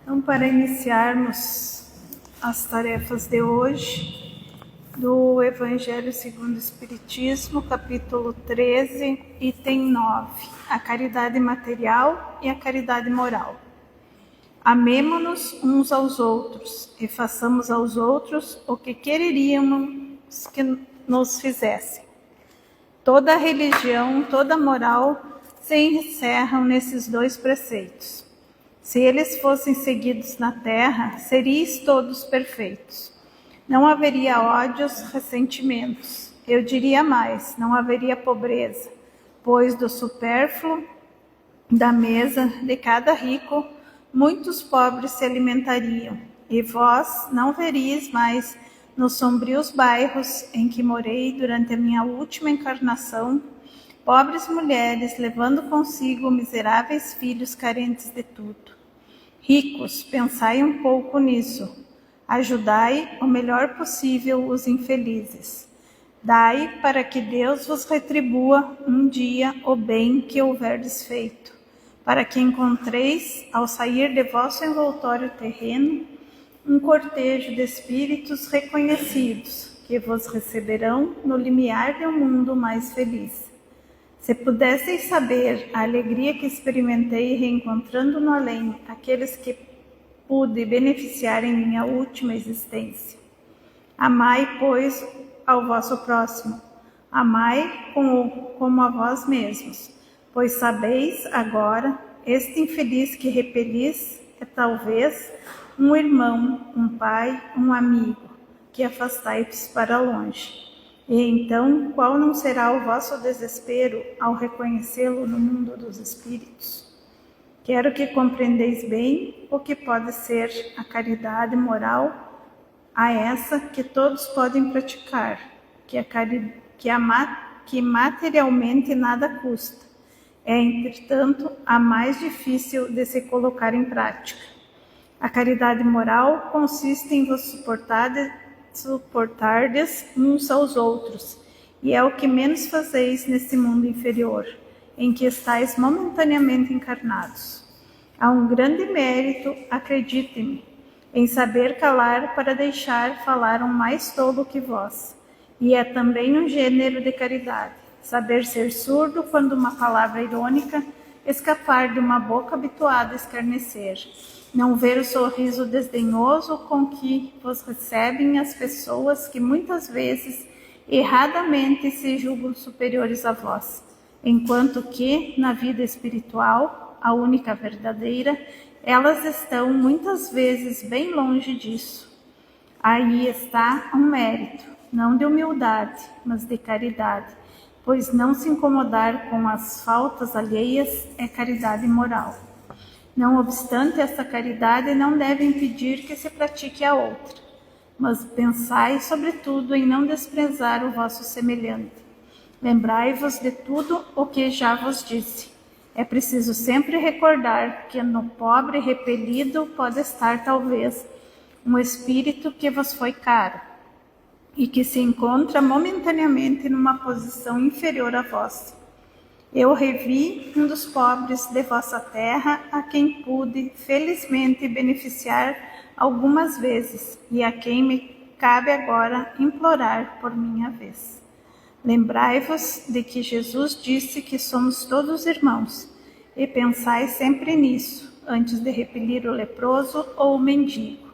Então, para iniciarmos as tarefas de hoje, do Evangelho segundo o Espiritismo, capítulo 13, item 9, a caridade material e a caridade moral. Amemo-nos uns aos outros e façamos aos outros o que quereríamos que nos fizessem. Toda religião, toda moral se encerram nesses dois preceitos. Se eles fossem seguidos na terra, seríeis todos perfeitos. Não haveria ódios, ressentimentos. Eu diria mais, não haveria pobreza, pois do supérfluo da mesa de cada rico, muitos pobres se alimentariam, e vós não veríeis mais nos sombrios bairros em que morei durante a minha última encarnação, pobres mulheres levando consigo miseráveis filhos carentes de tudo. Ricos, pensai um pouco nisso. Ajudai o melhor possível os infelizes. Dai para que Deus vos retribua um dia o bem que houverdes feito, para que encontreis, ao sair de vosso envoltório terreno, um cortejo de espíritos reconhecidos, que vos receberão no limiar de um mundo mais feliz. Se pudesseis saber a alegria que experimentei reencontrando no além aqueles que pude beneficiar em minha última existência. Amai, pois, ao vosso próximo. Amai como a vós mesmos, pois sabeis agora, este infeliz que repelis é talvez um irmão, um pai, um amigo, que afastais para longe. E então, qual não será o vosso desespero ao reconhecê-lo no mundo dos espíritos? Quero que compreendeis bem o que pode ser a caridade moral, a essa que todos podem praticar, que materialmente nada custa. É, entretanto, a mais difícil de se colocar em prática. A caridade moral consiste em vos suportardes uns aos outros, e é o que menos fazeis nesse mundo inferior, em que estáis momentaneamente encarnados. Há um grande mérito, acredite-me, em saber calar para deixar falar um mais tolo que vós, e é também um gênero de caridade, saber ser surdo quando uma palavra irônica escapar de uma boca habituada a escarnecer, não ver o sorriso desdenhoso com que vos recebem as pessoas que muitas vezes erradamente se julgam superiores a vós, enquanto que, na vida espiritual, a única verdadeira, elas estão muitas vezes bem longe disso. Aí está um mérito, não de humildade, mas de caridade, pois não se incomodar com as faltas alheias é caridade moral. Não obstante, esta caridade não deve impedir que se pratique a outra, mas pensai, sobretudo, em não desprezar o vosso semelhante. Lembrai-vos de tudo o que já vos disse. É preciso sempre recordar que no pobre repelido pode estar, talvez, um espírito que vos foi caro e que se encontra momentaneamente numa posição inferior a vós. Eu revi um dos pobres de vossa terra, a quem pude, felizmente, beneficiar algumas vezes, e a quem me cabe agora implorar por minha vez. Lembrai-vos de que Jesus disse que somos todos irmãos, e pensai sempre nisso, antes de repelir o leproso ou o mendigo.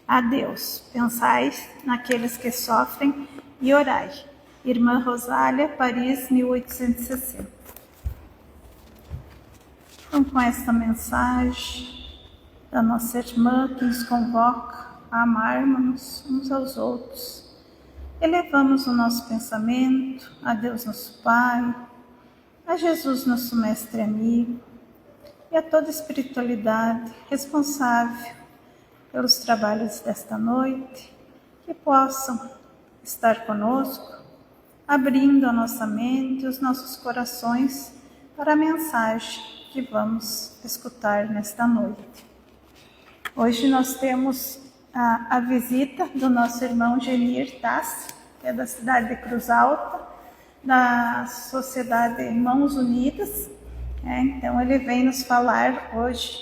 Adeus, pensai naqueles que sofrem e orai. Irmã Rosália, Paris, 1860. Então, com esta mensagem da nossa irmã que nos convoca a amarmos uns aos outros, elevamos o nosso pensamento a Deus nosso Pai, a Jesus nosso Mestre amigo e a toda a espiritualidade responsável pelos trabalhos desta noite, que possam estar conosco, abrindo a nossa mente e os nossos corações para a mensagem que vamos escutar nesta noite. Hoje nós temos a visita do nosso irmão Genir Tassi, que é da cidade de Cruz Alta, da Sociedade Mãos Unidas. Então ele vem nos falar hoje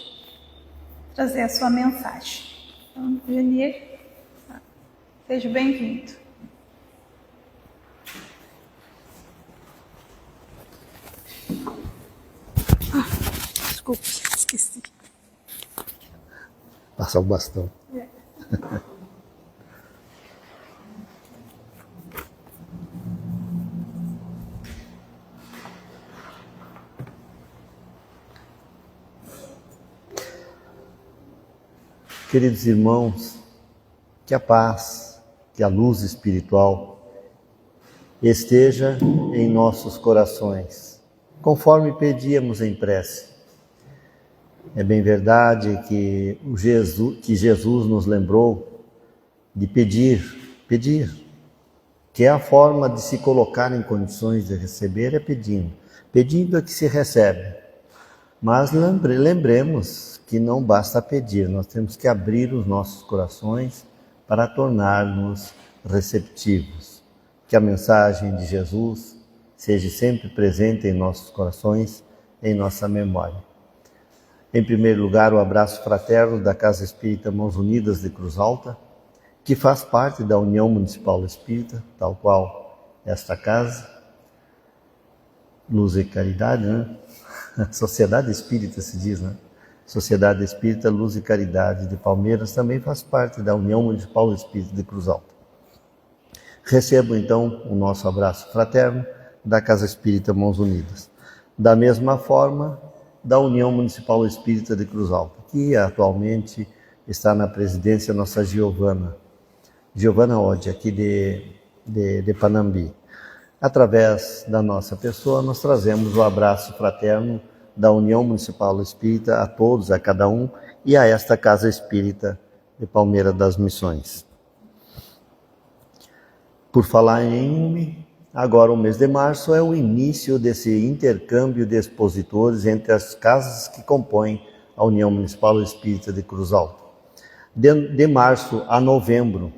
trazer a sua mensagem. Então, Janir, seja bem-vindo. Desculpe, esqueci. Passar o bastão. Queridos irmãos, que a paz, que a luz espiritual esteja em nossos corações, conforme pedíamos em prece. É bem verdade que Jesus nos lembrou de pedir, que é a forma de se colocar em condições de receber, é pedindo é que se recebe. Mas lembremos que não basta pedir, nós temos que abrir os nossos corações para tornar-nos receptivos. Que a mensagem de Jesus seja sempre presente em nossos corações, em nossa memória. Em primeiro lugar, o abraço fraterno da Casa Espírita Mãos Unidas de Cruz Alta, que faz parte da União Municipal Espírita, tal qual esta casa, Luz e Caridade, né? Sociedade Espírita se diz, né? Sociedade Espírita Luz e Caridade de Palmeiras também faz parte da União Municipal Espírita de Cruz Alta. Recebo então o nosso abraço fraterno da Casa Espírita Mãos Unidas. Da mesma forma, da União Municipal Espírita de Cruz Alta, que atualmente está na presidência nossa Giovana Oddi, aqui de Panambi. Através da nossa pessoa, nós trazemos o abraço fraterno da União Municipal Espírita a todos, a cada um, e a esta Casa Espírita de Palmeira das Missões. Por falar em UME, agora o mês de março é o início desse intercâmbio de expositores entre as casas que compõem a União Municipal Espírita de Cruz Alta. De março a novembro,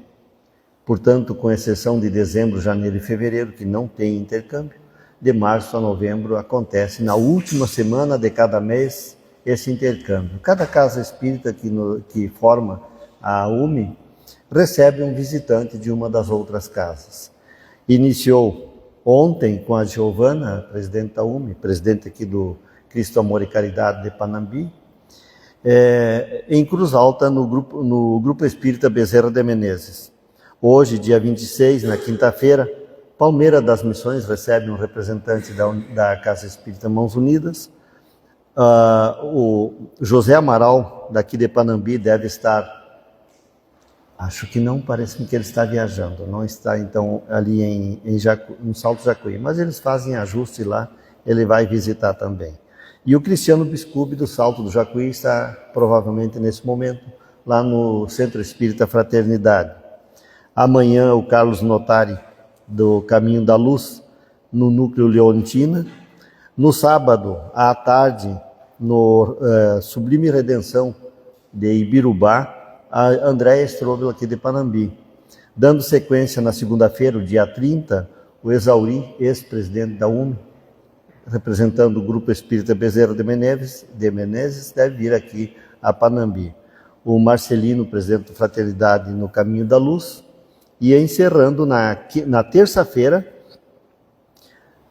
portanto, com exceção de dezembro, janeiro e fevereiro, que não tem intercâmbio, de março a novembro acontece na última semana de cada mês esse intercâmbio. Cada casa espírita que forma a UME recebe um visitante de uma das outras casas. Iniciou ontem com a Giovana, presidente da UME, presidente aqui do Cristo Amor e Caridade de Panambi, em Cruz Alta, no Grupo Espírita Bezerra de Menezes. Hoje, dia 26, na quinta-feira, Palmeira das Missões recebe um representante da Casa Espírita Mãos Unidas. O José Amaral, daqui de Panambi, deve estar, acho que não, parece que ele está viajando, não está então ali em Salto Jacuí, mas eles fazem ajuste lá, ele vai visitar também. E o Cristiano Biscubi do Salto do Jacuí está provavelmente nesse momento lá no Centro Espírita Fraternidade. Amanhã o Carlos Notari do Caminho da Luz no Núcleo Leontina. No sábado à tarde no Sublime Redenção de Ibirubá, a Andréia Strobel aqui de Panambi. Dando sequência na segunda-feira, o dia 30, o Esauri, ex-presidente da UME, representando o Grupo Espírita Bezerra de Menezes, deve vir aqui a Panambi. O Marcelino, presidente da Fraternidade no Caminho da Luz. E encerrando na terça-feira,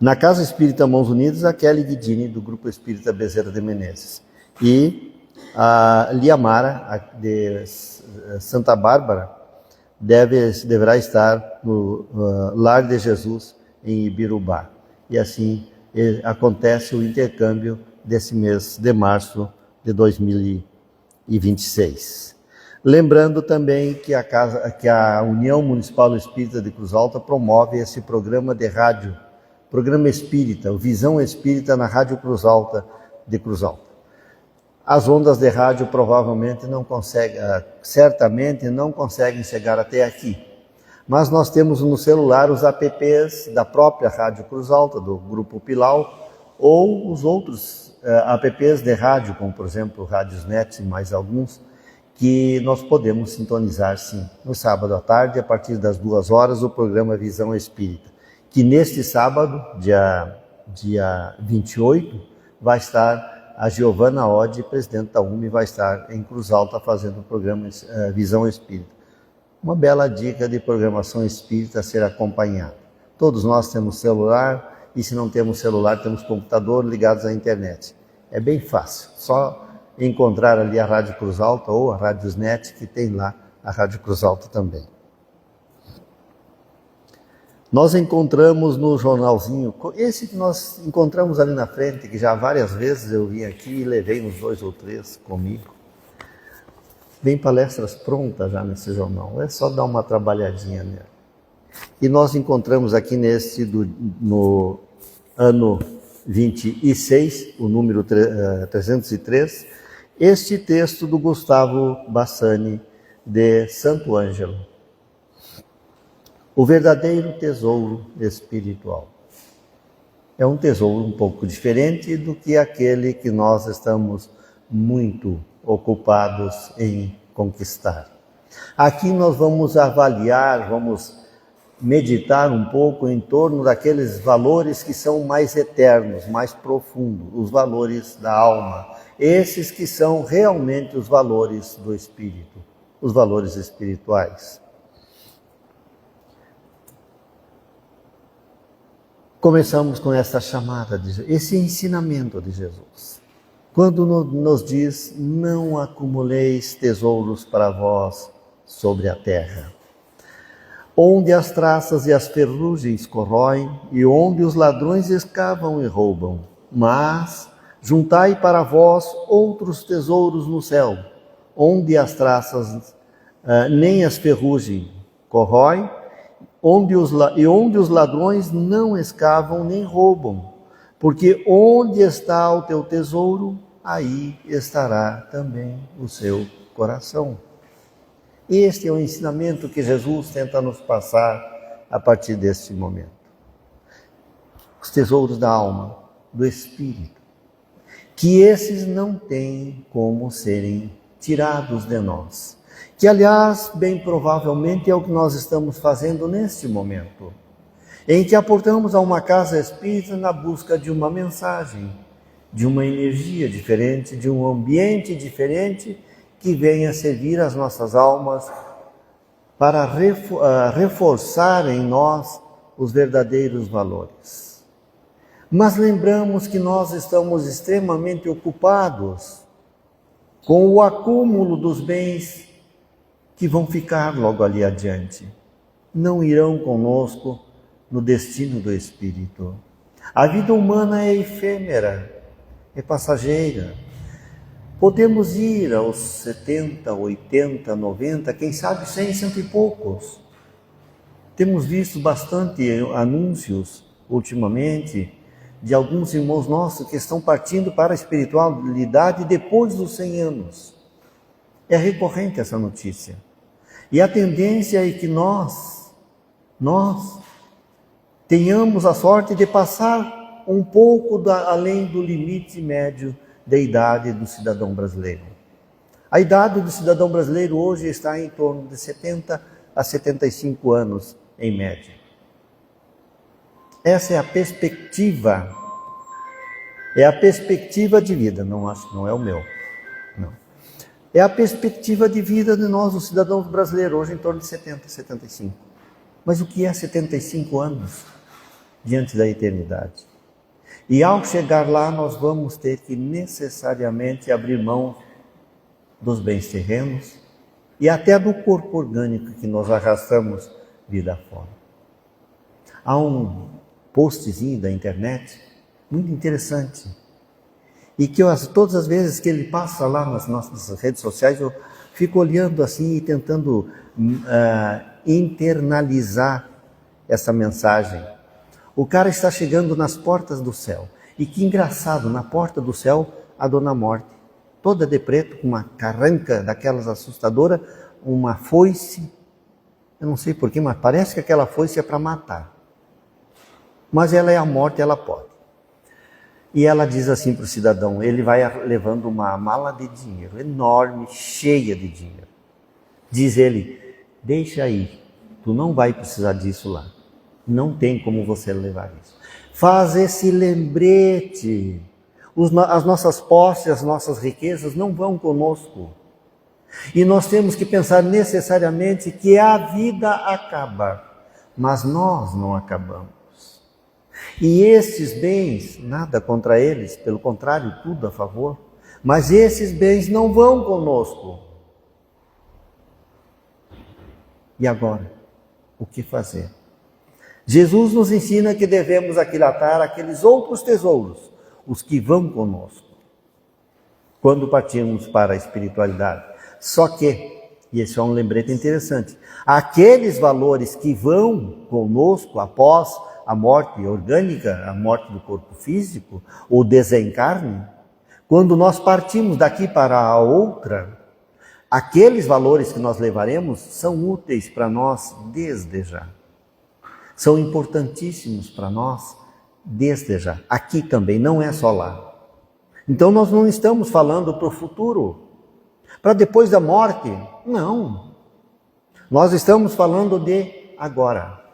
na Casa Espírita Mãos Unidas, a Kelly Guidini, do Grupo Espírita Bezerra de Menezes. E a Liamara, de Santa Bárbara, deverá estar no Lar de Jesus, em Ibirubá. E assim acontece o intercâmbio desse mês de março de 2026. Lembrando também que a União Municipal Espírita de Cruz Alta promove esse programa de rádio, programa espírita, o Visão Espírita na Rádio Cruz Alta de Cruz Alta. As ondas de rádio provavelmente certamente não conseguem chegar até aqui. Mas nós temos no celular os apps da própria Rádio Cruz Alta, do Grupo Pilau, ou os outros apps de rádio, como por exemplo Rádios Net e mais alguns, que nós podemos sintonizar sim. No sábado à tarde, a partir das 2 horas, o programa Visão Espírita, que neste sábado, dia 28, vai estar a Giovana Oddi, presidente da UME, vai estar em Cruz Alta fazendo o programa Visão Espírita. Uma bela dica de programação espírita a ser acompanhada. Todos nós temos celular, e se não temos celular, temos computador ligados à internet. É bem fácil, só encontrar ali a Rádio Cruz Alta ou a Rádios Net, que tem lá a Rádio Cruz Alta também. Nós encontramos no jornalzinho, esse que nós encontramos ali na frente, que já várias vezes eu vim aqui e levei uns 2 ou 3 comigo. Vem palestras prontas já nesse jornal, é só dar uma trabalhadinha nela. E nós encontramos aqui no ano 26, o número 303, este texto do Gustavo Bassani, de Santo Ângelo. O verdadeiro tesouro espiritual. É um tesouro um pouco diferente do que aquele que nós estamos muito ocupados em conquistar. Aqui nós vamos avaliar, vamos meditar um pouco em torno daqueles valores que são mais eternos, mais profundos, os valores da alma. Esses que são realmente os valores do espírito, os valores espirituais. Começamos com essa chamada, esse ensinamento de Jesus. Quando nos diz, não acumuleis tesouros para vós sobre a terra, onde as traças e as ferrugens corroem e onde os ladrões escavam e roubam, mas juntai para vós outros tesouros no céu, onde as traças nem as ferrugens corroem, onde os ladrões não escavam nem roubam, porque onde está o teu tesouro, aí estará também o seu coração. Este é o ensinamento que Jesus tenta nos passar a partir deste momento. Os tesouros da alma, do espírito, que esses não têm como serem tirados de nós. Que, aliás, bem provavelmente é o que nós estamos fazendo neste momento, em que aportamos a uma casa espírita na busca de uma mensagem, de uma energia diferente, de um ambiente diferente que venha servir as nossas almas para reforçar em nós os verdadeiros valores. Mas lembramos que nós estamos extremamente ocupados com o acúmulo dos bens que vão ficar logo ali adiante. Não irão conosco no destino do espírito. A vida humana é efêmera, é passageira. Podemos ir aos 70, 80, 90, quem sabe 100, cento e poucos. Temos visto bastante anúncios ultimamente de alguns irmãos nossos que estão partindo para a espiritualidade depois dos 100 anos. É recorrente essa notícia. E a tendência é que nós tenhamos a sorte de passar um pouco além do limite médio da idade do cidadão brasileiro. A idade do cidadão brasileiro hoje está em torno de 70 a 75 anos, em média. Essa é a perspectiva. É a perspectiva de vida, não é o meu. Não. É a perspectiva de vida de nós, os cidadãos brasileiros, hoje em torno de 70, 75. Mas o que é 75 anos diante da eternidade? E ao chegar lá, nós vamos ter que necessariamente abrir mão dos bens terrenos e até do corpo orgânico que nós arrastamos vida fora. Há um postzinho da internet muito interessante, e que todas as vezes que ele passa lá nas nossas redes sociais, eu fico olhando assim e tentando internalizar essa mensagem. O cara está chegando nas portas do céu, e que engraçado, na porta do céu, a Dona Morte, toda de preto, com uma carranca daquelas assustadoras, uma foice, eu não sei porquê, mas parece que aquela foice é para matar. Mas ela é a morte, ela pode. E ela diz assim para o cidadão, ele vai levando uma mala de dinheiro enorme, cheia de dinheiro. Diz ele, deixa aí, tu não vai precisar disso lá. Não tem como você levar isso. Faz esse lembrete. as nossas posses, as nossas riquezas não vão conosco. E nós temos que pensar necessariamente que a vida acaba, mas nós não acabamos. E esses bens, nada contra eles, pelo contrário, tudo a favor, mas esses bens não vão conosco. E agora, o que fazer? Jesus nos ensina que devemos aquilatar aqueles outros tesouros, os que vão conosco, quando partimos para a espiritualidade. Só que, e esse é um lembrete interessante, aqueles valores que vão conosco após a morte orgânica, a morte do corpo físico, o desencarne, quando nós partimos daqui para a outra, aqueles valores que nós levaremos são úteis para nós desde já. São importantíssimos para nós desde já. Aqui também, não é só lá. Então nós não estamos falando para o futuro, para depois da morte. Não. Nós estamos falando de agora,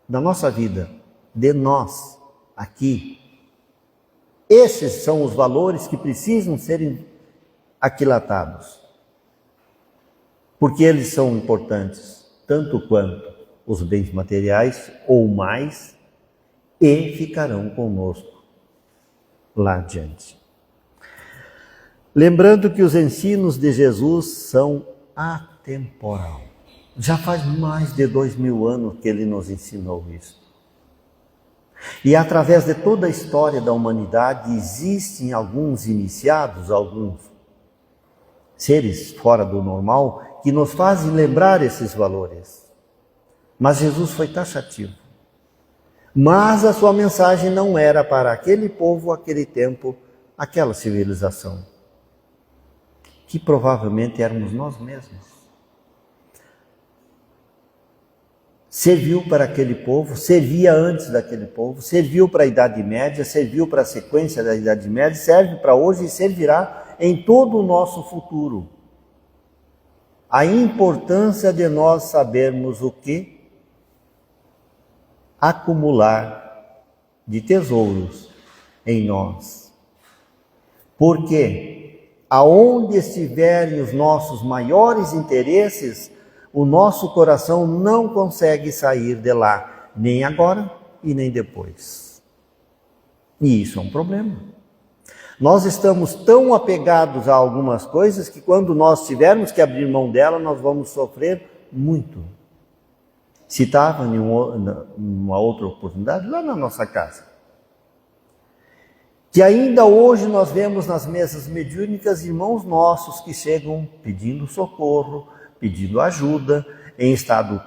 da nossa vida, de nós, aqui. Esses são os valores que precisam ser aquilatados. Porque eles são importantes, tanto quanto os bens materiais ou mais, e ficarão conosco lá adiante. Lembrando que os ensinos de Jesus são atemporal. Já faz mais de 2000 anos que ele nos ensinou isso. E através de toda a história da humanidade existem alguns iniciados, alguns seres fora do normal, que nos fazem lembrar esses valores. Mas Jesus foi taxativo. Mas a sua mensagem não era para aquele povo, aquele tempo, aquela civilização, que provavelmente éramos nós mesmos. Serviu para aquele povo, servia antes daquele povo, serviu para a Idade Média, serviu para a sequência da Idade Média, serve para hoje e servirá em todo o nosso futuro. A importância de nós sabermos o que acumular de tesouros em nós. Porque aonde estiverem os nossos maiores interesses, o nosso coração não consegue sair de lá, nem agora e nem depois. E isso é um problema. Nós estamos tão apegados a algumas coisas que quando nós tivermos que abrir mão dela, nós vamos sofrer muito. Citava em uma outra oportunidade, lá na nossa casa, que ainda hoje nós vemos nas mesas mediúnicas irmãos nossos que chegam pedindo socorro, pedindo ajuda, em estado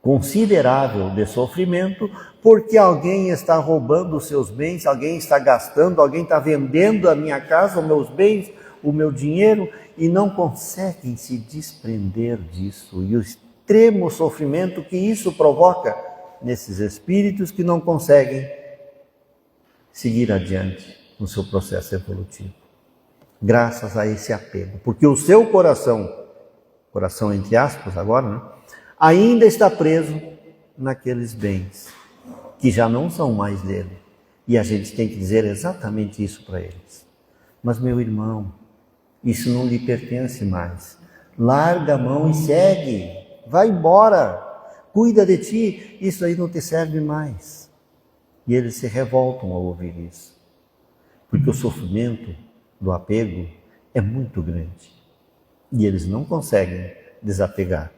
considerável de sofrimento, porque alguém está roubando os seus bens, alguém está gastando, alguém está vendendo a minha casa, os meus bens, o meu dinheiro, e não conseguem se desprender disso. E o extremo sofrimento que isso provoca nesses espíritos que não conseguem seguir adiante no seu processo evolutivo. Graças a esse apego. Porque o seu coração entre aspas agora, né, ainda está preso naqueles bens que já não são mais dele. E a gente tem que dizer exatamente isso para eles. Mas meu irmão, isso não lhe pertence mais. Larga a mão e segue. Vai embora. Cuida de ti. Isso aí não te serve mais. E eles se revoltam ao ouvir isso. Porque o sofrimento do apego é muito grande. E eles não conseguem desapegar.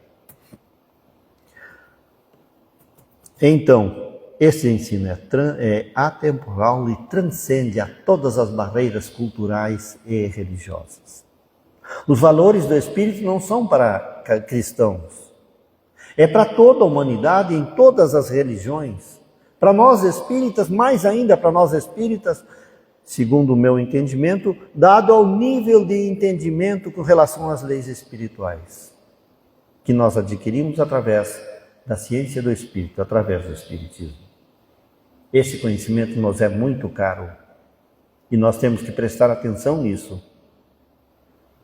Então, esse ensino é atemporal e transcende a todas as barreiras culturais e religiosas. Os valores do Espírito não são para cristãos. É para toda a humanidade, em todas as religiões. Para nós espíritas, mais ainda para nós espíritas, segundo o meu entendimento, dado ao nível de entendimento com relação às leis espirituais, que nós adquirimos através da ciência do Espírito, através do Espiritismo. Esse conhecimento nos é muito caro e nós temos que prestar atenção nisso,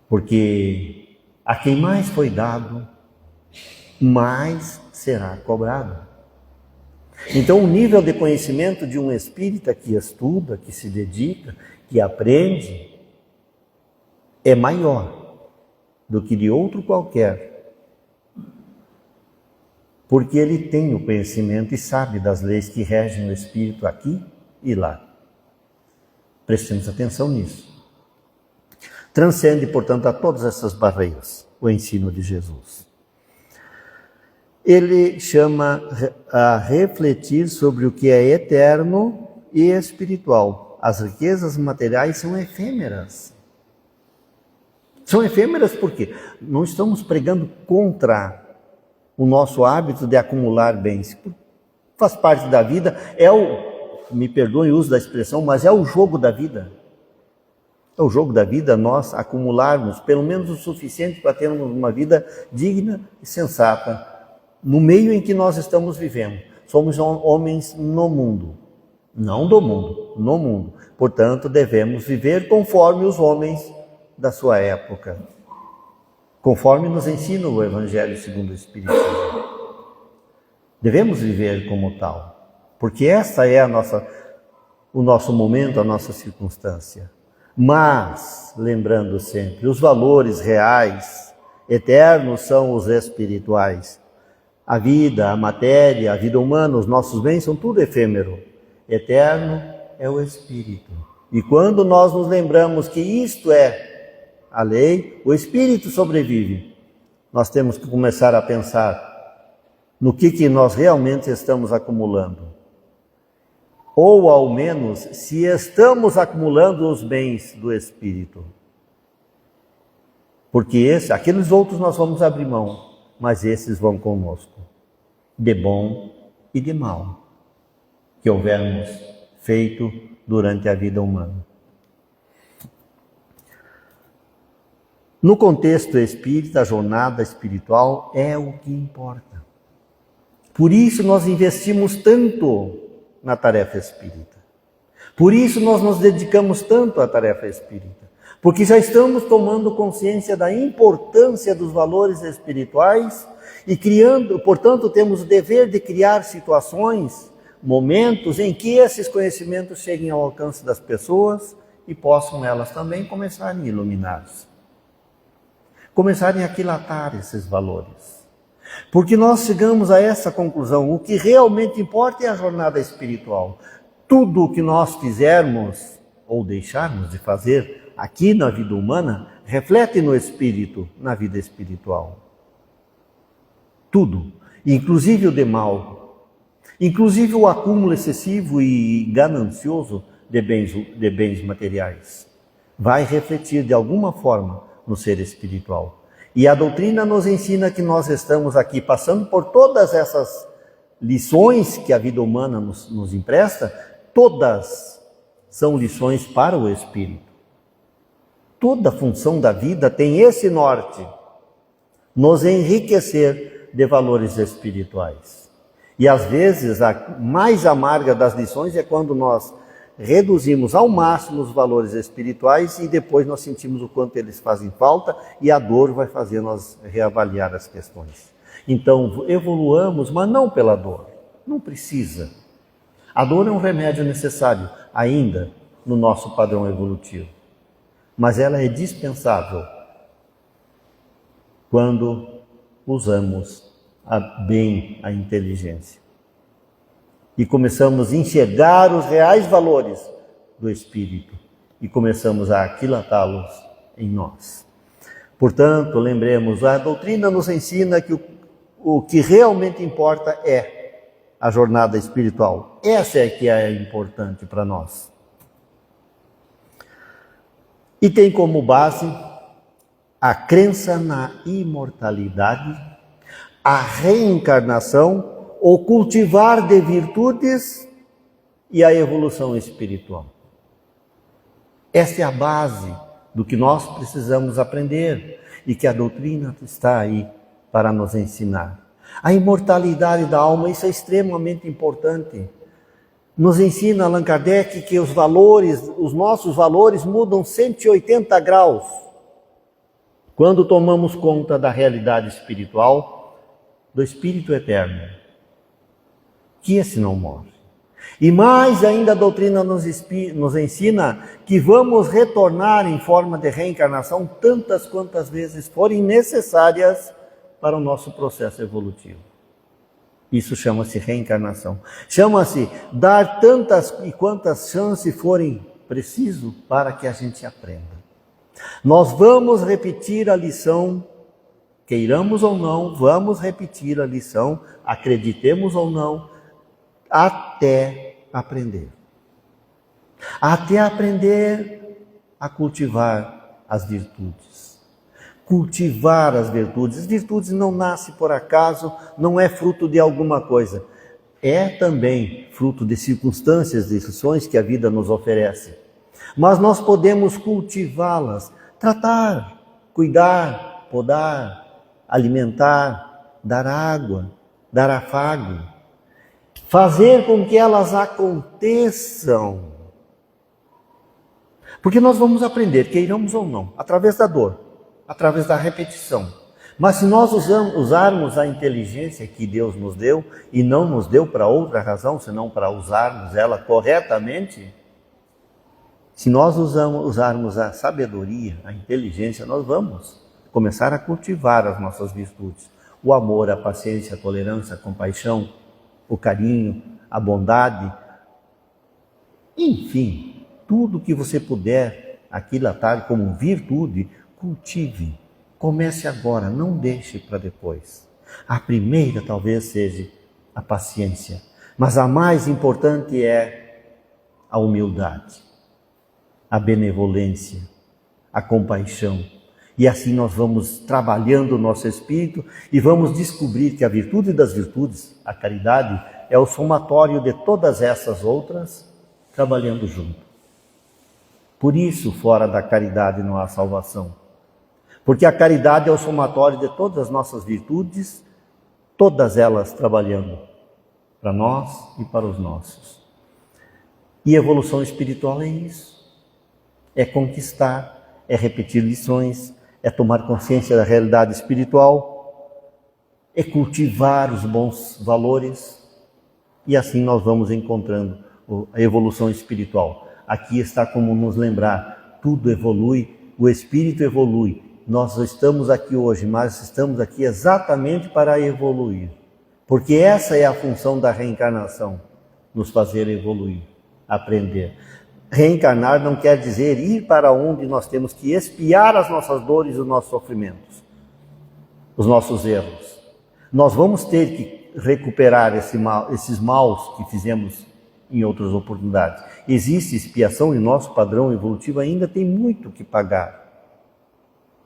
porque a quem mais foi dado, mais será cobrado. Então, o nível de conhecimento de um espírita que estuda, que se dedica, que aprende é maior do que de outro qualquer, porque ele tem o conhecimento e sabe das leis que regem o espírito aqui e lá. Prestemos atenção nisso. Transcende, portanto, a todas essas barreiras o ensino de Jesus. Ele chama a refletir sobre o que é eterno e espiritual. As riquezas materiais são efêmeras. São efêmeras porque não estamos pregando contra o nosso hábito de acumular bens. Faz parte da vida, me perdoem o uso da expressão, mas é o jogo da vida. É o jogo da vida nós acumularmos pelo menos o suficiente para termos uma vida digna e sensata no meio em que nós estamos vivendo. Somos homens no mundo, não do mundo, no mundo. Portanto, devemos viver conforme os homens da sua época, conforme nos ensina o Evangelho segundo o Espiritismo. Devemos viver como tal, porque essa é o nosso momento, a nossa circunstância. Mas, lembrando sempre, os valores reais, eternos são os espirituais. A vida, a matéria, a vida humana, os nossos bens são tudo efêmero. Eterno é o Espírito. E quando nós nos lembramos que isto é a lei, o Espírito sobrevive, nós temos que começar a pensar no que nós realmente estamos acumulando. Ou, ao menos, se estamos acumulando os bens do Espírito. Porque aqueles outros nós vamos abrir mão, mas esses vão conosco, de bom e de mal, que houvermos feito durante a vida humana. No contexto espírita, a jornada espiritual é o que importa. Por isso nós investimos tanto na tarefa espírita. Por isso nós nos dedicamos tanto à tarefa espírita. Porque já estamos tomando consciência da importância dos valores espirituais e portanto, temos o dever de criar situações, momentos em que esses conhecimentos cheguem ao alcance das pessoas e possam elas também começarem a iluminar-se. Começarem a aquilatar esses valores. Porque nós chegamos a essa conclusão, o que realmente importa é a jornada espiritual. Tudo o que nós fizermos ou deixarmos de fazer aqui na vida humana, reflete no espírito, na vida espiritual. Tudo, inclusive o de mal, inclusive o acúmulo excessivo e ganancioso de bens materiais, vai refletir de alguma forma no ser espiritual. E a doutrina nos ensina que nós estamos aqui passando por todas essas lições que a vida humana nos empresta, todas são lições para o espírito. Toda a função da vida tem esse norte, nos enriquecer de valores espirituais. E às vezes a mais amarga das lições é quando nós reduzimos ao máximo os valores espirituais e depois nós sentimos o quanto eles fazem falta e a dor vai fazer nós reavaliar as questões. Então evoluamos, mas não pela dor, não precisa. A dor é um remédio necessário ainda no nosso padrão evolutivo, mas ela é dispensável quando usamos bem a inteligência. E começamos a enxergar os reais valores do Espírito e começamos a aquilatá-los em nós. Portanto, lembremos, a doutrina nos ensina que o que realmente importa é a jornada espiritual. Essa é que é importante para nós. E tem como base a crença na imortalidade, a reencarnação, o cultivar de virtudes e a evolução espiritual. Esta é a base do que nós precisamos aprender e que a doutrina está aí para nos ensinar. A imortalidade da alma, isso é extremamente importante. Nos ensina Allan Kardec que os nossos valores mudam 180 graus quando tomamos conta da realidade espiritual, do Espírito Eterno, que esse não morre. E mais ainda a doutrina nos ensina que vamos retornar em forma de reencarnação tantas quantas vezes forem necessárias para o nosso processo evolutivo. Isso chama-se reencarnação. Chama-se dar tantas e quantas chances forem preciso para que a gente aprenda. Nós vamos repetir a lição, queiramos ou não, vamos repetir a lição, acreditemos ou não, até aprender. Até aprender a cultivar as virtudes. Cultivar as virtudes. As virtudes não nascem por acaso, não é fruto de alguma coisa. É também fruto de circunstâncias, de situações que a vida nos oferece. Mas nós podemos cultivá-las, tratar, cuidar, podar, alimentar, dar água, dar afago, fazer com que elas aconteçam. Porque nós vamos aprender, queiramos ou não, através da dor, através da repetição. Mas se nós usarmos a inteligência que Deus nos deu, e não nos deu para outra razão, senão para usarmos ela corretamente, se nós usarmos a sabedoria, a inteligência, nós vamos começar a cultivar as nossas virtudes. O amor, a paciência, a tolerância, a compaixão, o carinho, a bondade. Enfim, tudo que você puder aquilatar como virtude, cultive. Comece agora, não deixe para depois. A primeira talvez seja a paciência, mas a mais importante é a humildade, a benevolência, a compaixão. E assim nós vamos trabalhando o nosso espírito e vamos descobrir que a virtude das virtudes, a caridade, é o somatório de todas essas outras trabalhando junto. Por isso, fora da caridade não há salvação. Porque a caridade é o somatório de todas as nossas virtudes, todas elas trabalhando para nós e para os nossos. E evolução espiritual é isso. É conquistar, é repetir lições, é tomar consciência da realidade espiritual, é cultivar os bons valores, e assim nós vamos encontrando a evolução espiritual. Aqui está como nos lembrar, tudo evolui, o espírito evolui. Nós estamos aqui hoje, mas estamos aqui exatamente para evoluir, porque essa é a função da reencarnação, nos fazer evoluir, aprender. Reencarnar não quer dizer ir para onde nós temos que expiar as nossas dores e os nossos sofrimentos, os nossos erros. Nós vamos ter que recuperar esses maus que fizemos em outras oportunidades. Existe expiação e o nosso padrão evolutivo ainda tem muito que pagar.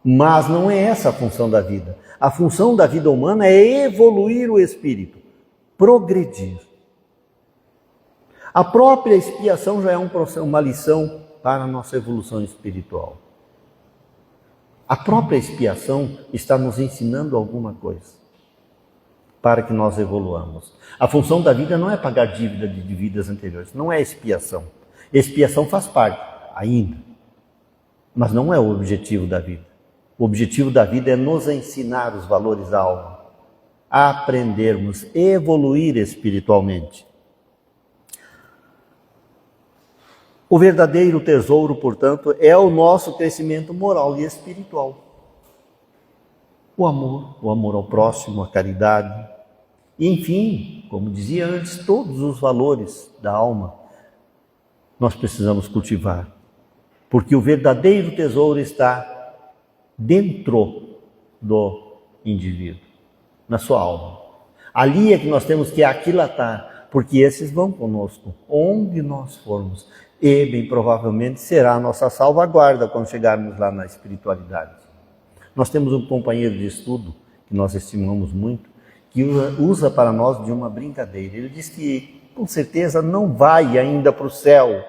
Mas não é essa a função da vida. A função da vida humana é evoluir o espírito, progredir. A própria expiação já é uma lição para a nossa evolução espiritual. A própria expiação está nos ensinando alguma coisa para que nós evoluamos. A função da vida não é pagar dívida de vidas anteriores, não é expiação. Expiação faz parte, ainda, mas não é o objetivo da vida. O objetivo da vida é nos ensinar os valores da alma, aprendermos, evoluir espiritualmente. O verdadeiro tesouro, portanto, é o nosso crescimento moral e espiritual. O amor ao próximo, a caridade. E, enfim, como dizia antes, todos os valores da alma nós precisamos cultivar. Porque o verdadeiro tesouro está dentro do indivíduo, na sua alma. Ali é que nós temos que aquilatar, porque esses vão conosco, onde nós formos. E, bem provavelmente, será a nossa salvaguarda quando chegarmos lá na espiritualidade. Nós temos um companheiro de estudo, que nós estimamos muito, que usa para nós de uma brincadeira. Ele diz que, com certeza, não vai ainda para o céu.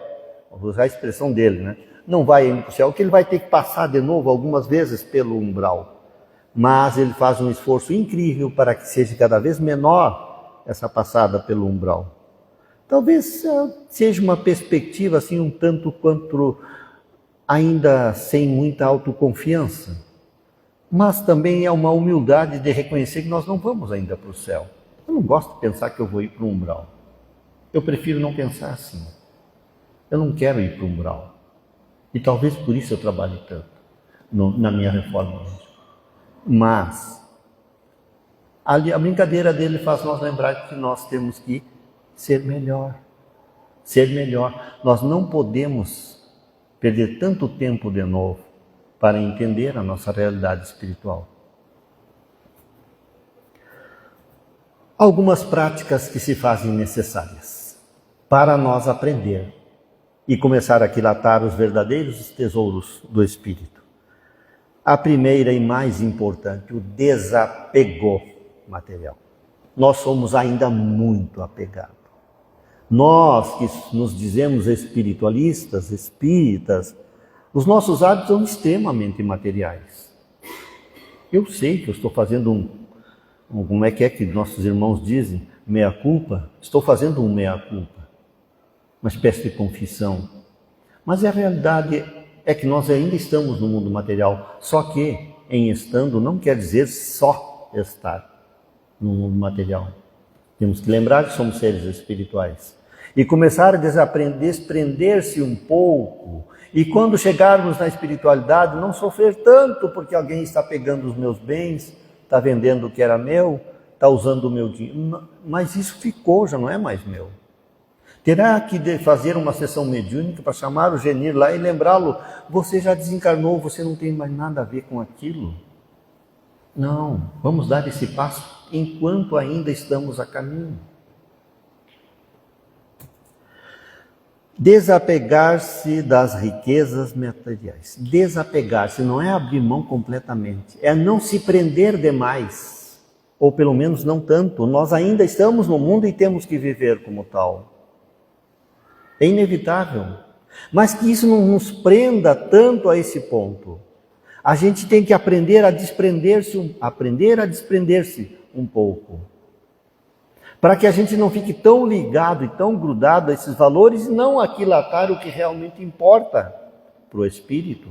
Vou usar a expressão dele, né? Não vai ainda para o céu, que ele vai ter que passar de novo algumas vezes pelo umbral. Mas ele faz um esforço incrível para que seja cada vez menor essa passada pelo umbral. Talvez seja uma perspectiva assim um tanto quanto ainda sem muita autoconfiança, mas também é uma humildade de reconhecer que nós não vamos ainda para o céu. Eu não gosto de pensar que eu vou ir para o umbral. Eu prefiro não pensar assim. Eu não quero ir para o umbral. E talvez por isso eu trabalhe tanto na minha reforma. Mas a brincadeira dele faz nós lembrar que nós temos que ser melhor. Ser melhor. Nós não podemos perder tanto tempo de novo para entender a nossa realidade espiritual. Algumas práticas que se fazem necessárias para nós aprender e começar a aquilatar os verdadeiros tesouros do Espírito. A primeira e mais importante, o desapego material. Nós somos ainda muito apegados. Nós que nos dizemos espiritualistas, espíritas, os nossos hábitos são extremamente materiais. Eu sei que eu estou fazendo como é que nossos irmãos dizem? Meia-culpa. Estou fazendo um meia-culpa, uma espécie de confissão. Mas a realidade é que nós ainda estamos no mundo material, só que em estando não quer dizer só estar no mundo material. Temos que lembrar que somos seres espirituais e começar a desprender-se um pouco. E quando chegarmos na espiritualidade, não sofrer tanto porque alguém está pegando os meus bens, está vendendo o que era meu, está usando o meu dinheiro. Mas isso ficou, já não é mais meu. Terá que fazer uma sessão mediúnica para chamar o Genir lá e lembrá-lo: você já desencarnou, você não tem mais nada a ver com aquilo. Não, vamos dar esse passo enquanto ainda estamos a caminho. Desapegar-se das riquezas materiais. Desapegar-se não é abrir mão completamente, é não se prender demais, ou pelo menos não tanto. Nós ainda estamos no mundo e temos que viver como tal. É inevitável, mas que isso não nos prenda tanto a esse ponto. A gente tem que aprender a desprender-se um pouco, para que a gente não fique tão ligado e tão grudado a esses valores e não aquilatar o que realmente importa para o espírito.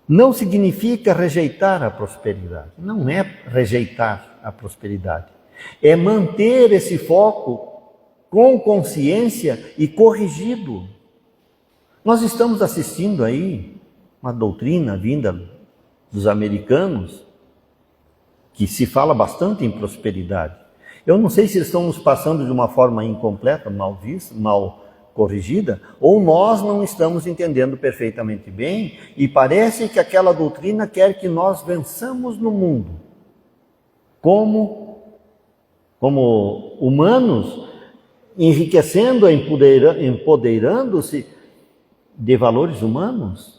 Não significa rejeitar a prosperidade, não é rejeitar a prosperidade, é manter esse foco com consciência e corrigido. Nós estamos assistindo aí uma doutrina vinda dos americanos, que se fala bastante em prosperidade. Eu não sei se eles estão nos passando de uma forma incompleta, mal vista, mal corrigida, ou nós não estamos entendendo perfeitamente bem e parece que aquela doutrina quer que nós vençamos no mundo como humanos, enriquecendo, empoderando-se de valores humanos.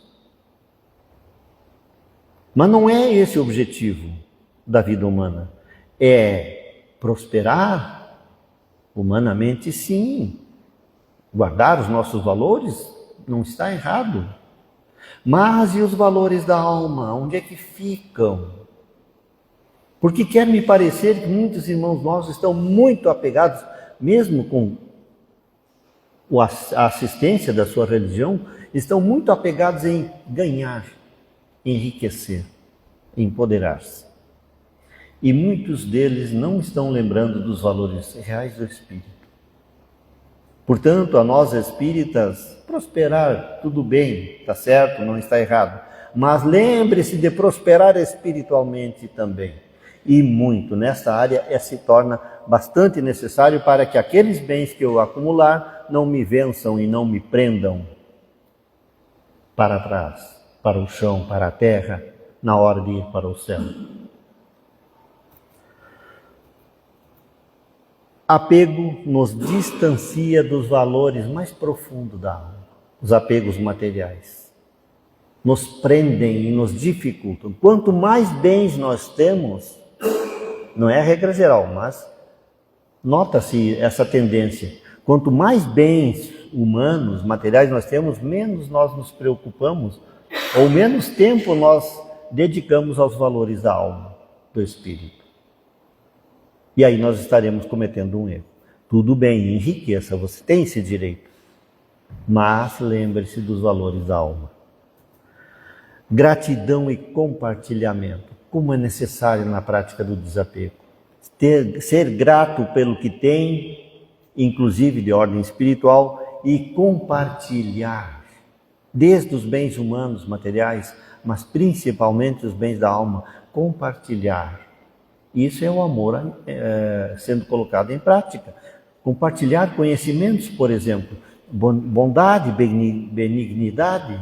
Mas não é esse o objetivo da vida humana. É prosperar humanamente, sim. Guardar os nossos valores não está errado. Mas e os valores da alma? Onde é que ficam? Porque quer me parecer que muitos irmãos nossos estão muito apegados, mesmo com a assistência da sua religião, estão muito apegados em ganhar, enriquecer, empoderar-se. E muitos deles não estão lembrando dos valores reais do Espírito. Portanto, a nós espíritas, prosperar, tudo bem, está certo, não está errado. Mas lembre-se de prosperar espiritualmente também. E muito nesta área se torna bastante necessário para que aqueles bens que eu acumular não me vençam e não me prendam para trás, para o chão, para a terra, na hora de ir para o céu. Apego nos distancia dos valores mais profundos da alma, os apegos materiais. Nos prendem e nos dificultam. Quanto mais bens nós temos, não é a regra geral, mas nota-se essa tendência. Quanto mais bens humanos, materiais nós temos, menos nós nos preocupamos, ou menos tempo nós dedicamos aos valores da alma, do espírito. E aí nós estaremos cometendo um erro. Tudo bem, enriqueça, você tem esse direito. Mas lembre-se dos valores da alma. Gratidão e compartilhamento. Como é necessário na prática do desapego. ser grato pelo que tem, inclusive de ordem espiritual, e compartilhar, desde os bens humanos, materiais, mas principalmente os bens da alma, compartilhar. Isso é o amor sendo colocado em prática. Compartilhar conhecimentos, por exemplo, bondade, benignidade,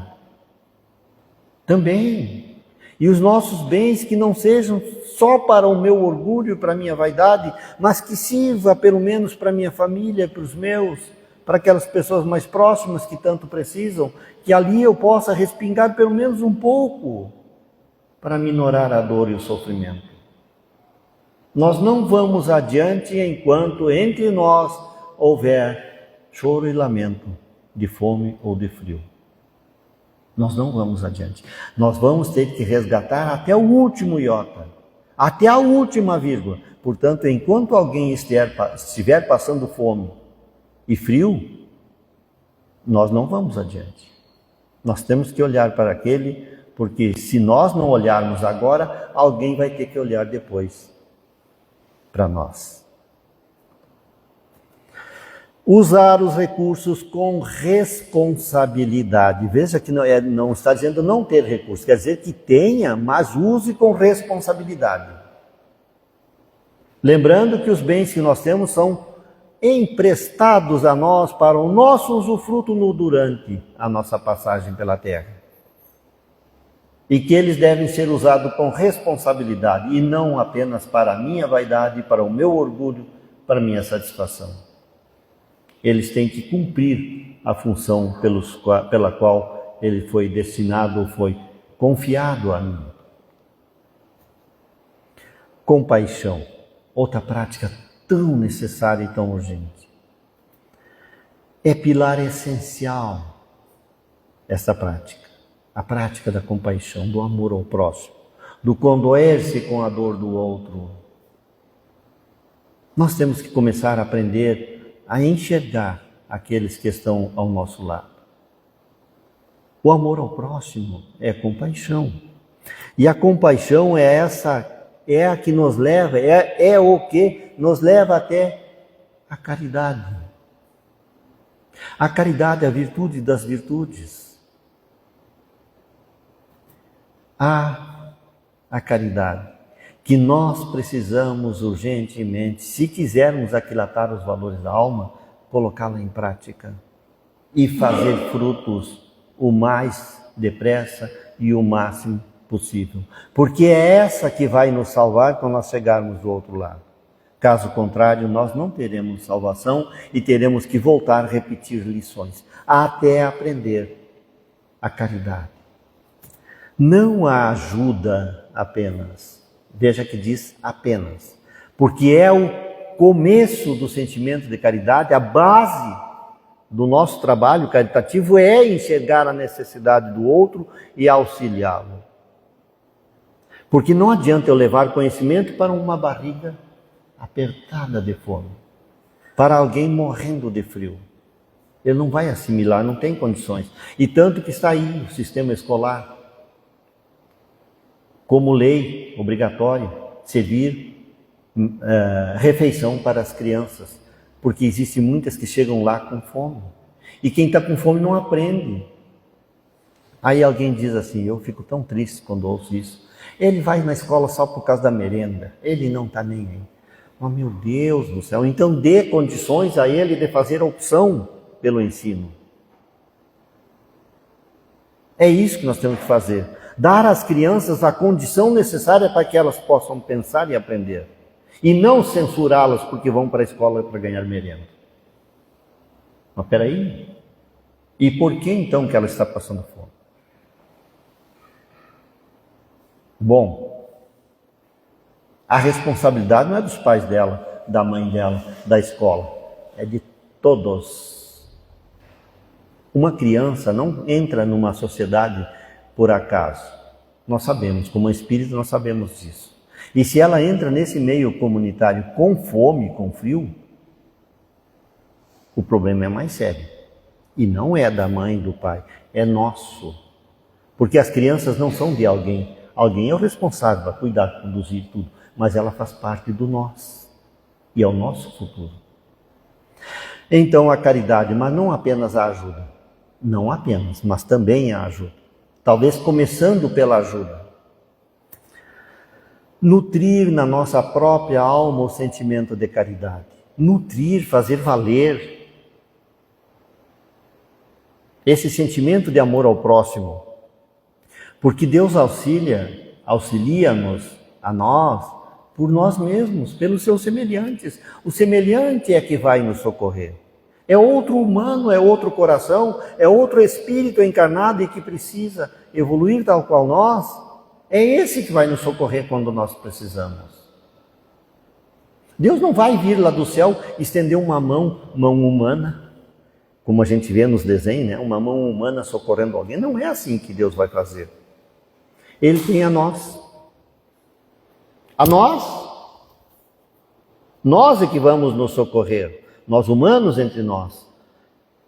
também. E os nossos bens que não sejam só para o meu orgulho, para a minha vaidade, mas que sirva pelo menos para a minha família, para os meus, para aquelas pessoas mais próximas que tanto precisam, que ali eu possa respingar pelo menos um pouco para minorar a dor e o sofrimento. Nós não vamos adiante enquanto entre nós houver choro e lamento de fome ou de frio. Nós não vamos adiante. Nós vamos ter que resgatar até o último iota, até a última vírgula. Portanto, enquanto alguém estiver passando fome e frio, nós não vamos adiante. Nós temos que olhar para aquele, porque se nós não olharmos agora, alguém vai ter que olhar depois para nós. Usar os recursos com responsabilidade. Veja que não está dizendo não ter recursos, quer dizer que tenha, mas use com responsabilidade. Lembrando que os bens que nós temos são emprestados a nós para o nosso usufruto durante a nossa passagem pela terra. E que eles devem ser usados com responsabilidade e não apenas para a minha vaidade, para o meu orgulho, para a minha satisfação. Eles têm que cumprir a função pela qual ele foi destinado, foi confiado a mim. Compaixão, outra prática tão necessária e tão urgente. É pilar essencial esta prática. A prática da compaixão, do amor ao próximo, do condoer-se com a dor do outro. Nós temos que começar a aprender a enxergar aqueles que estão ao nosso lado. O amor ao próximo é compaixão. E a compaixão é a que nos leva, é o que nos leva até a caridade. A caridade é a virtude das virtudes. A caridade, que nós precisamos urgentemente, se quisermos aquilatar os valores da alma, colocá-la em prática e fazer frutos o mais depressa e o máximo possível, porque é essa que vai nos salvar quando nós chegarmos do outro lado. Caso contrário, nós não teremos salvação e teremos que voltar a repetir lições, até aprender a caridade. Não a ajuda apenas, veja que diz apenas, porque é o começo do sentimento de caridade, a base do nosso trabalho caritativo é enxergar a necessidade do outro e auxiliá-lo. Porque não adianta eu levar conhecimento para uma barriga apertada de fome, para alguém morrendo de frio. Ele não vai assimilar, não tem condições. E tanto que está aí o sistema escolar, como lei obrigatória, servir refeição para as crianças, porque existem muitas que chegam lá com fome. E quem está com fome não aprende. Aí alguém diz assim, eu fico tão triste quando ouço isso. Ele vai na escola só por causa da merenda, ele não está nem aí. Oh, meu Deus do céu, então dê condições a ele de fazer opção pelo ensino. É isso que nós temos que fazer. Dar às crianças a condição necessária para que elas possam pensar e aprender. E não censurá-las porque vão para a escola para ganhar merenda. Mas peraí, e por que então que ela está passando fome? Bom, a responsabilidade não é dos pais dela, da mãe dela, da escola, é de todos. Uma criança não entra numa sociedade por acaso. Nós sabemos, como espírito nós sabemos disso. E se ela entra nesse meio comunitário com fome, com frio, o problema é mais sério. E não é da mãe, do pai, é nosso. Porque as crianças não são de alguém. Alguém é o responsável para cuidar, conduzir tudo. mas ela faz parte do nós e é o nosso futuro. Então a caridade, mas não apenas a ajuda, não apenas, mas também a ajuda. Talvez começando pela ajuda. Nutrir na nossa própria alma o sentimento de caridade. Nutrir, fazer valer esse sentimento de amor ao próximo. Porque Deus auxilia-nos, a nós, por nós mesmos, pelos seus semelhantes. O semelhante é que vai nos socorrer. É outro humano, é outro coração, é outro espírito encarnado e que precisa evoluir tal qual nós. É esse que vai nos socorrer quando nós precisamos. Deus não vai vir lá do céu estender uma mão humana, como a gente vê nos desenhos, né? Uma mão humana socorrendo alguém. Não é assim que Deus vai fazer. Ele tem a nós. A nós. Nós é que vamos nos socorrer. Nós humanos entre nós.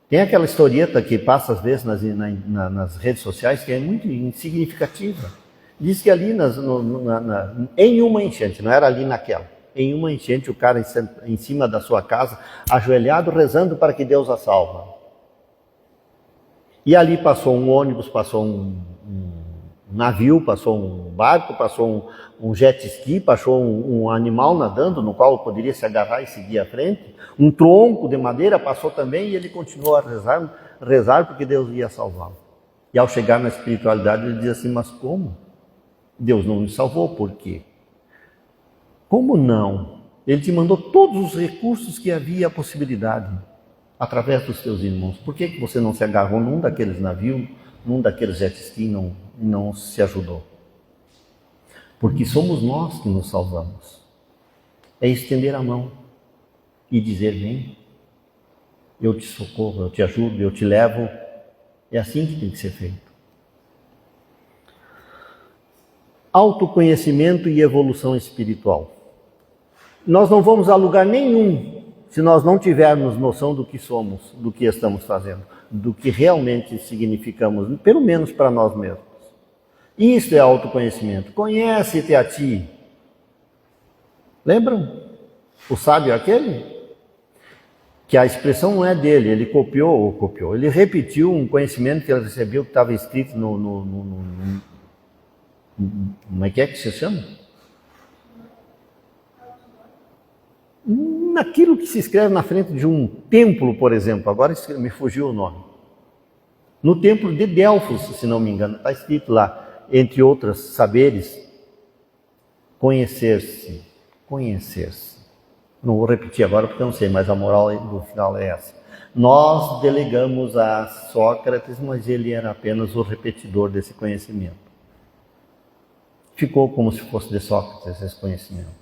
Tem aquela historieta que passa às vezes nas redes sociais que é muito insignificativa. Diz que ali em uma enchente, não era ali naquela, em uma enchente o cara em cima da sua casa, ajoelhado, rezando para que Deus a salva. E ali passou um ônibus, passou um navio, passou um barco, passou um jet ski, passou um animal nadando no qual poderia se agarrar e seguir à frente. Um tronco de madeira passou também e ele continuou a rezar porque Deus ia salvá-lo. E ao chegar na espiritualidade ele diz assim, mas como? Deus não me salvou, por quê? Como não? Ele te mandou todos os recursos que havia a possibilidade, através dos teus irmãos. Por que você não se agarrou num daqueles navios, num daqueles jet ski, não se ajudou? Porque somos nós que nos salvamos. É estender a mão e dizer, vem, eu te socorro, eu te ajudo, eu te levo. É assim que tem que ser feito. Autoconhecimento e evolução espiritual. Nós não vamos a lugar nenhum se nós não tivermos noção do que somos, do que estamos fazendo, do que realmente significamos, pelo menos para nós mesmos. Isso é autoconhecimento. Conhece-te a ti. Lembram? O sábio é aquele? Que a expressão não é dele, ele copiou, ele repetiu um conhecimento que ele recebeu que estava escrito como é que se chama? Naquilo que se escreve na frente de um templo, por exemplo. Agora me fugiu o nome. No templo de Delfos, se não me engano, está escrito lá, entre outros saberes, conhecer-se. Conhecer-se. Não vou repetir agora porque eu não sei, mas a moral do final é essa. Nós delegamos a Sócrates, mas ele era apenas o repetidor desse conhecimento. Ficou como se fosse de Sócrates esse conhecimento.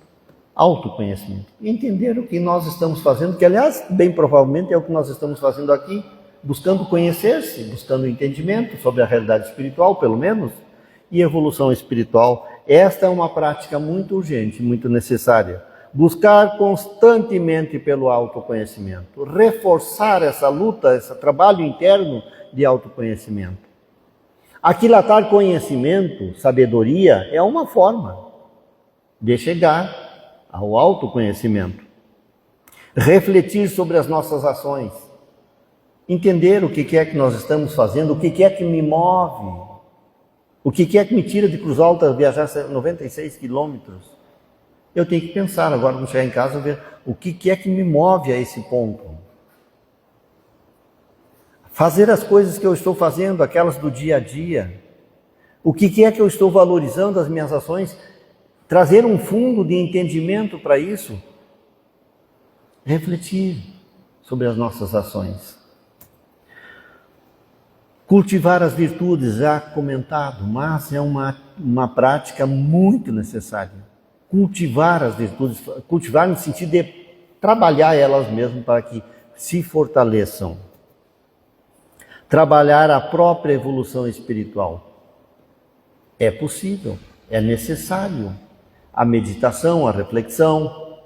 Autoconhecimento. Entender o que nós estamos fazendo, que aliás, bem provavelmente é o que nós estamos fazendo aqui, buscando conhecer-se, buscando entendimento sobre a realidade espiritual, pelo menos, e evolução espiritual. Esta é uma prática muito urgente, muito necessária. Buscar constantemente pelo autoconhecimento, reforçar essa luta, esse trabalho interno de autoconhecimento. Aquilatar conhecimento, sabedoria, é uma forma de chegar ao autoconhecimento. Refletir sobre as nossas ações. Entender o que é que nós estamos fazendo, o que é que me move, o que é que me tira de Cruz Alta viajar 96 quilômetros. Eu tenho que pensar agora, quando chegar em casa, ver o que é que me move a esse ponto. Fazer as coisas que eu estou fazendo, aquelas do dia a dia. O que é que eu estou valorizando as minhas ações? Trazer um fundo de entendimento para isso. Refletir sobre as nossas ações. Cultivar as virtudes, já comentado, mas é uma prática muito necessária. Cultivar as virtudes, cultivar no sentido de trabalhar elas mesmas para que se fortaleçam. Trabalhar a própria evolução espiritual. É possível, é necessário. A meditação, a reflexão,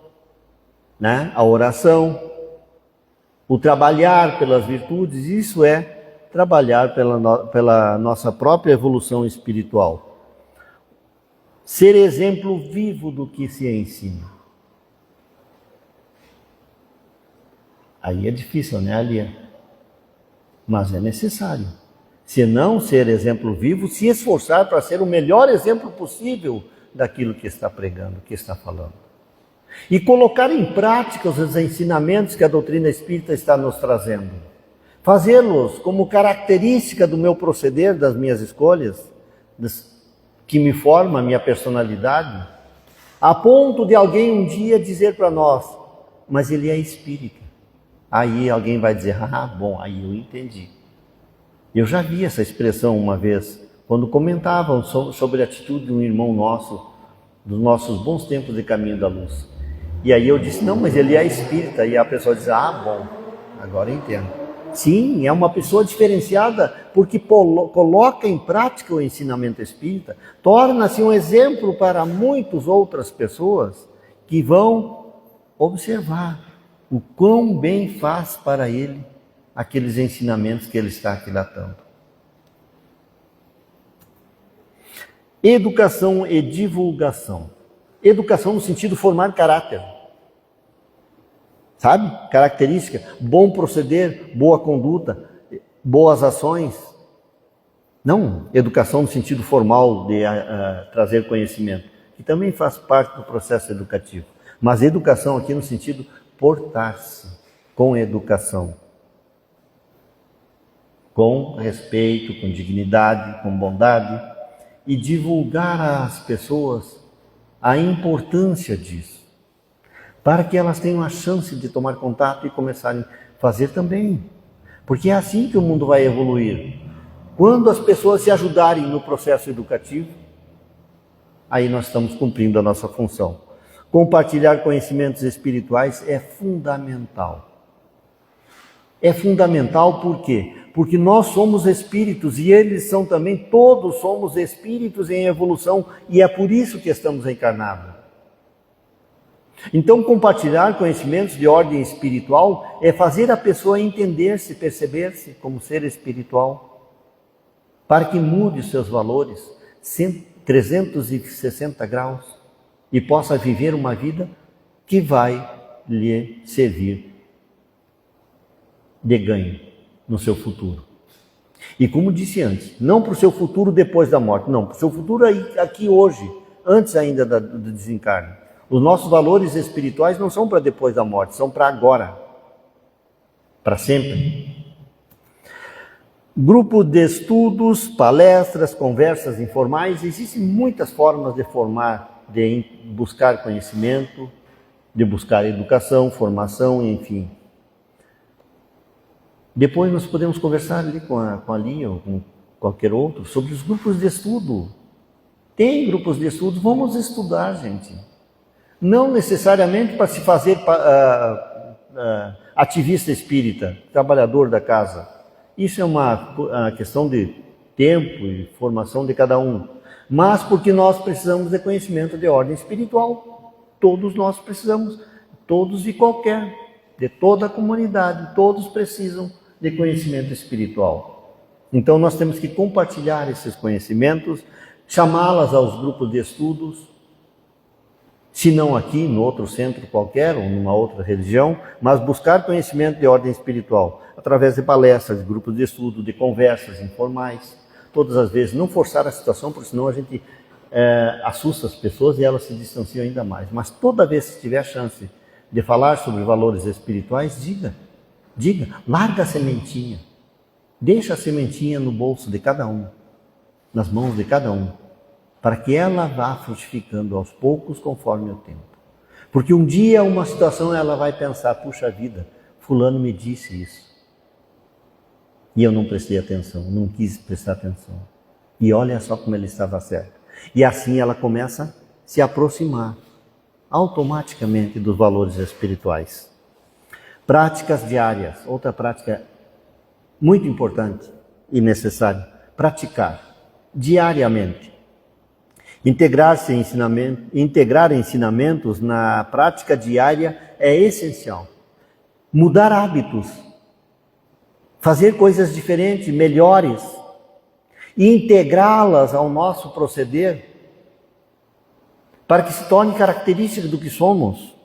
né? A oração, o trabalhar pelas virtudes, isso é trabalhar pela nossa própria evolução espiritual. ser exemplo vivo do que se ensina. Aí é difícil, né, Alia? Mas é necessário. Se não ser exemplo vivo, se esforçar para ser o melhor exemplo possível daquilo que está pregando, que está falando. E colocar em prática os ensinamentos que a doutrina espírita está nos trazendo. Fazê-los como característica do meu proceder, das minhas escolhas, que me forma a minha personalidade, a ponto de alguém um dia dizer para nós, mas ele é espírita. Aí alguém vai dizer, bom, aí eu entendi. Eu já vi essa expressão uma vez, quando comentavam sobre a atitude de um irmão nosso, dos nossos bons tempos de caminho da luz. E aí eu disse, não, mas ele é espírita. E a pessoa diz, bom, agora eu entendo. Sim, é uma pessoa diferenciada porque coloca em prática o ensinamento espírita, torna-se um exemplo para muitas outras pessoas que vão observar o quão bem faz para ele aqueles ensinamentos que ele está aquilatando. Educação e divulgação. Educação no sentido de formar caráter. Sabe? Característica, bom proceder, boa conduta, boas ações. Não educação no sentido formal de trazer conhecimento, que também faz parte do processo educativo. Mas educação aqui no sentido portar-se com educação, com respeito, com dignidade, com bondade, e divulgar às pessoas a importância disso, para que elas tenham a chance de tomar contato e começarem a fazer também. Porque é assim que o mundo vai evoluir. Quando as pessoas se ajudarem no processo educativo, aí nós estamos cumprindo a nossa função. Compartilhar conhecimentos espirituais é fundamental. É fundamental por quê? Porque nós somos espíritos e eles são também, todos somos espíritos em evolução e é por isso que estamos encarnados. Então, compartilhar conhecimentos de ordem espiritual é fazer a pessoa entender-se, perceber-se como ser espiritual, para que mude os seus valores 360 graus e possa viver uma vida que vai lhe servir de ganho no seu futuro. E como disse antes, não para o seu futuro depois da morte, não, para o seu futuro aqui hoje, antes ainda do desencarne. Os nossos valores espirituais não são para depois da morte, são para agora, para sempre. Grupo de estudos, palestras, conversas informais, existem muitas formas de formar, de buscar conhecimento, de buscar educação, formação, enfim. Depois nós podemos conversar ali com a Linha ou com qualquer outro sobre os grupos de estudo. Tem grupos de estudo, vamos estudar, gente. Não necessariamente para se fazer ativista espírita, trabalhador da casa. Isso é uma questão de tempo e formação de cada um. Mas porque nós precisamos de conhecimento de ordem espiritual. Todos nós precisamos, todos e qualquer, de toda a comunidade, todos precisam de conhecimento espiritual. Então nós temos que compartilhar esses conhecimentos, chamá-las aos grupos de estudos, se não aqui, no outro centro qualquer, ou numa outra religião, mas buscar conhecimento de ordem espiritual, através de palestras, de grupos de estudo, de conversas informais, todas as vezes, não forçar a situação, porque senão a gente assusta as pessoas e elas se distanciam ainda mais. Mas toda vez que tiver chance de falar sobre valores espirituais, diga, larga a sementinha, deixa a sementinha no bolso de cada um, nas mãos de cada um, para que ela vá frutificando aos poucos conforme o tempo. Porque um dia uma situação ela vai pensar, puxa vida, fulano me disse isso. E eu não prestei atenção, não quis prestar atenção. E olha só como ele estava certo. E assim ela começa a se aproximar automaticamente dos valores espirituais. Práticas diárias, outra prática muito importante e necessária, praticar diariamente. Integrar ensinamentos na prática diária é essencial. Mudar hábitos, fazer coisas diferentes, melhores, e integrá-las ao nosso proceder para que se torne característica do que somos.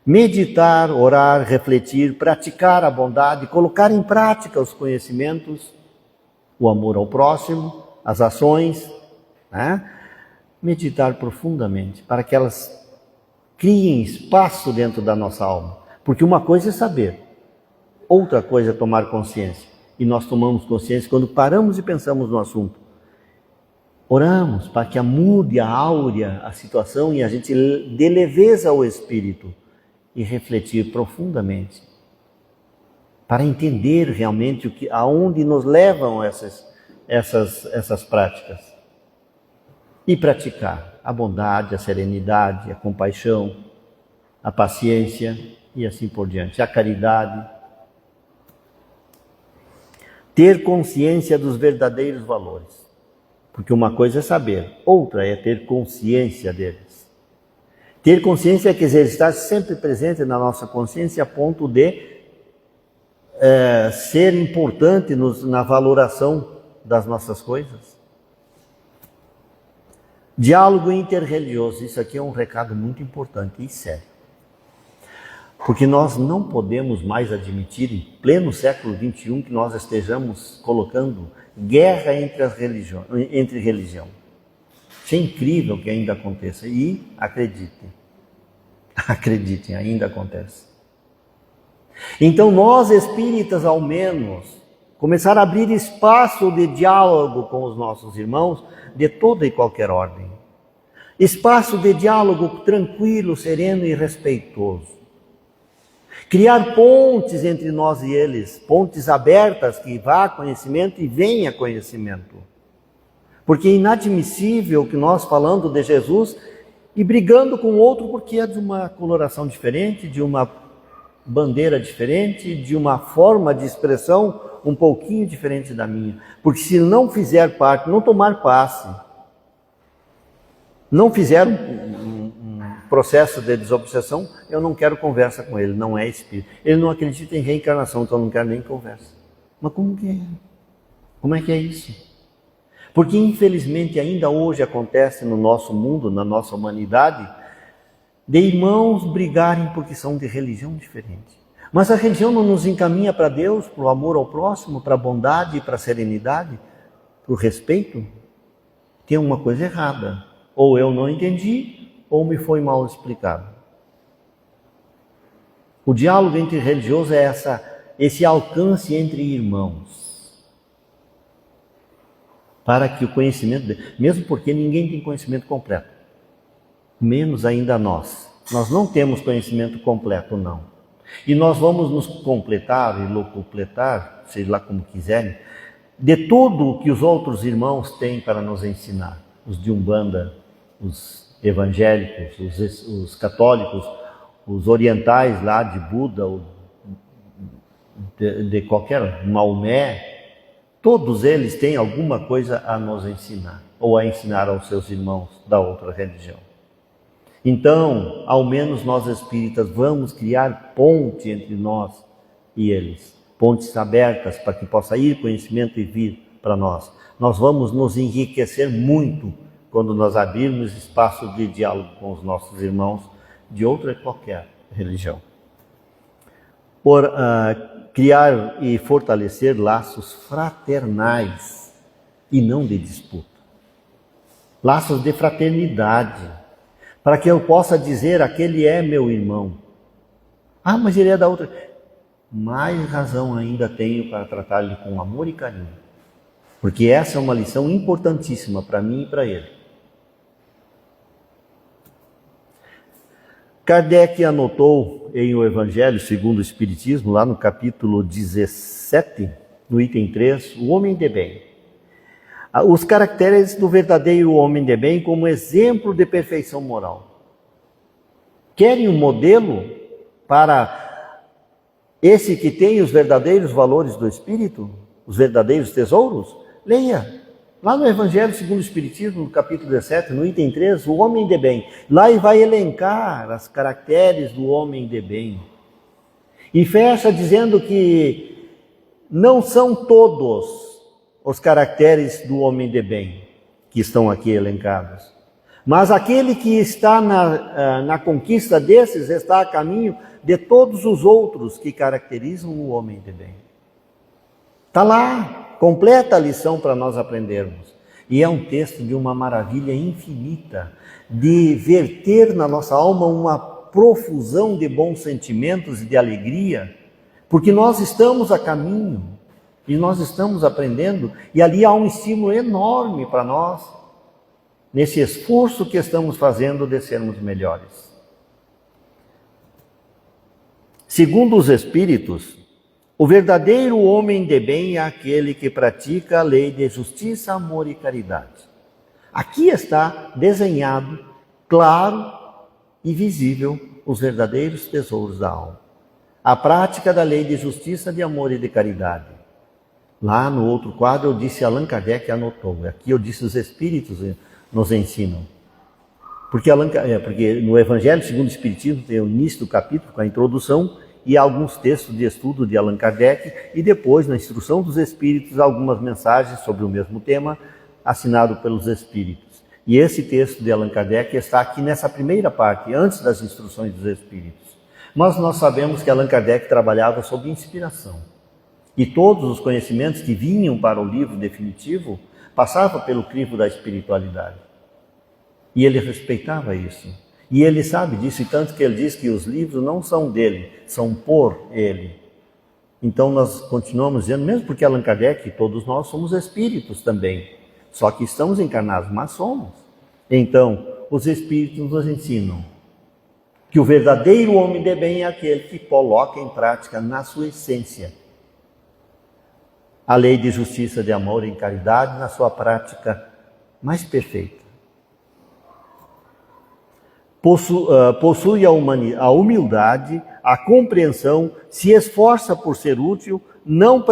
Meditar, orar, refletir, praticar a bondade, colocar em prática os conhecimentos, o amor ao próximo, as ações, né? Meditar profundamente, para que elas criem espaço dentro da nossa alma. Porque uma coisa é saber, outra coisa é tomar consciência. E nós tomamos consciência quando paramos e pensamos no assunto. Oramos para que mude a áurea, a situação, e a gente dê leveza ao espírito e refletir profundamente para entender realmente aonde nos levam essas práticas e praticar a bondade, a serenidade, a compaixão, a paciência e assim por diante, a caridade. Ter consciência dos verdadeiros valores. Porque uma coisa é saber, outra é ter consciência deles. Ter consciência quer dizer estar sempre presente na nossa consciência a ponto de ser importante na valoração das nossas coisas. Diálogo interreligioso, isso aqui é um recado muito importante e sério. Porque nós não podemos mais admitir, em pleno século XXI, que nós estejamos colocando guerra entre religião. Isso é incrível que ainda aconteça. E acreditem, ainda acontece. Então nós espíritas, ao menos, começar a abrir espaço de diálogo com os nossos irmãos de toda e qualquer ordem. Espaço de diálogo tranquilo, sereno e respeitoso. Criar pontes entre nós e eles, pontes abertas que vá conhecimento e venha conhecimento. Porque é inadmissível que nós falando de Jesus e brigando com o outro porque é de uma coloração diferente, de uma bandeira diferente, de uma forma de expressão um pouquinho diferente da minha. Porque se não fizer parte, não tomar passe, não fizer um processo de desobsessão, eu não quero conversa com ele, não é espírito. Ele não acredita em reencarnação, então eu não quero nem conversa. Mas como que é? Como é que é isso? Porque infelizmente ainda hoje acontece no nosso mundo, na nossa humanidade, de irmãos brigarem porque são de religião diferente. Mas a religião não nos encaminha para Deus, para o amor ao próximo, para a bondade, para a serenidade, para o respeito. Tem uma coisa errada. Ou eu não entendi, ou me foi mal explicado. O diálogo entre religiosos é esse alcance entre irmãos. Para que o conhecimento, mesmo porque ninguém tem conhecimento completo, menos ainda nós. Nós não temos conhecimento completo, não. E nós vamos nos completar e locupletar, seja lá como quiserem, de tudo o que os outros irmãos têm para nos ensinar. Os de Umbanda, os evangélicos, os católicos, os orientais lá de Buda, de qualquer Maomé, todos eles têm alguma coisa a nos ensinar, ou a ensinar aos seus irmãos da outra religião. Então, ao menos nós espíritas vamos criar ponte entre nós e eles, pontes abertas para que possa ir conhecimento e vir para nós. Nós vamos nos enriquecer muito quando nós abrirmos espaço de diálogo com os nossos irmãos de outra qualquer religião. Por criar e fortalecer laços fraternais e não de disputa. Laços de fraternidade, para que eu possa dizer, aquele é meu irmão. Ah, mas ele é da outra. Mais razão ainda tenho para tratar-lhe com amor e carinho. Porque essa é uma lição importantíssima para mim e para ele. Kardec anotou em O Evangelho segundo o Espiritismo, lá no capítulo 17, no item 3, o homem de bem. Os caracteres do verdadeiro homem de bem como exemplo de perfeição moral. Querem um modelo para esse que tem os verdadeiros valores do Espírito, os verdadeiros tesouros? Leia. Lá no Evangelho segundo o Espiritismo, no capítulo 17, no item 3, o homem de bem. Lá ele vai elencar as caracteres do homem de bem. E fecha dizendo que não são todos os caracteres do homem de bem que estão aqui elencados. Mas aquele que está na conquista desses está a caminho de todos os outros que caracterizam o homem de bem. Está lá, completa a lição para nós aprendermos. E é um texto de uma maravilha infinita, de verter na nossa alma uma profusão de bons sentimentos e de alegria, porque nós estamos a caminho e nós estamos aprendendo, e ali há um estímulo enorme para nós, nesse esforço que estamos fazendo de sermos melhores. Segundo os Espíritos, o verdadeiro homem de bem é aquele que pratica a lei de justiça, amor e caridade. Aqui está desenhado, claro e visível, os verdadeiros tesouros da alma. A prática da lei de justiça, de amor e de caridade. Lá no outro quadro eu disse Allan Kardec anotou. Aqui eu disse os Espíritos nos ensinam. Porque no Evangelho segundo o Espiritismo tem o início do capítulo com a introdução e alguns textos de estudo de Allan Kardec e depois na instrução dos Espíritos algumas mensagens sobre o mesmo tema assinado pelos Espíritos. E esse texto de Allan Kardec está aqui nessa primeira parte, antes das instruções dos Espíritos. Mas nós sabemos que Allan Kardec trabalhava sob inspiração. E todos os conhecimentos que vinham para o livro definitivo passavam pelo crivo da espiritualidade. E ele respeitava isso. E ele sabe disso, e tanto que ele diz que os livros não são dele, são por ele. Então nós continuamos dizendo, mesmo porque Allan Kardec, todos nós somos espíritos também, só que estamos encarnados, mas somos. Então, os espíritos nos ensinam que o verdadeiro homem de bem é aquele que coloca em prática na sua essência a lei de justiça, de amor e caridade na sua prática mais perfeita. Possui a humildade, a compreensão, se esforça por ser útil, não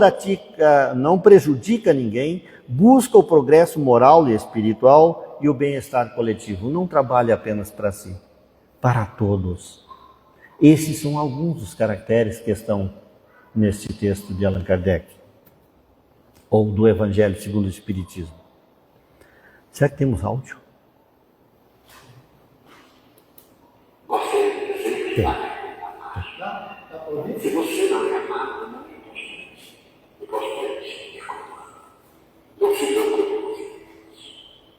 prejudica ninguém, busca o progresso moral e espiritual e o bem-estar coletivo. Não trabalha apenas para si, para todos. Esses são alguns dos caracteres que estão neste texto de Allan Kardec, ou do Evangelho segundo o Espiritismo. Será que temos áudio? Tem. Se você não é amado, não é importante. Não se preocupe com isso.